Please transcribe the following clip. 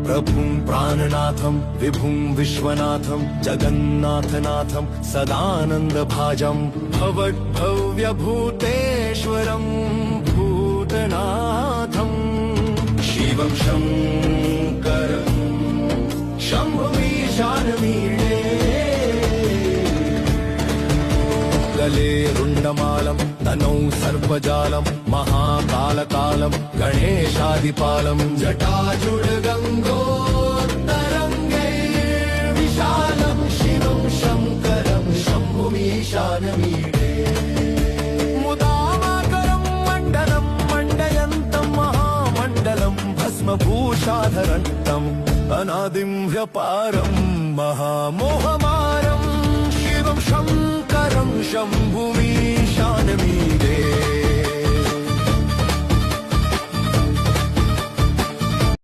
प्रभुं प्राणनाथं विभुं विश्वनाथं जगन्नाथनाथं सदानन्दभाजं भवद्भव्यभूतेश्वरं भूतनाथं शिवं शङ्करं शम्भुमीशानमीडे गले रुण्डमालं तनौ सर्पजालं महाकालकालं गणेशादिपालं जटाजुडगङ्गोत्तरङ्गैर्विशालं शिवं शङ्करं शम्भुमीशानमीडे मुदामाकरं मण्डलं मण्डयन्तं महामण्डलं भस्मभूषाधरन्तम् अनादिं व्यपारं महामोहमारं शिवं शङ्करं शम्भुमीशानमीडे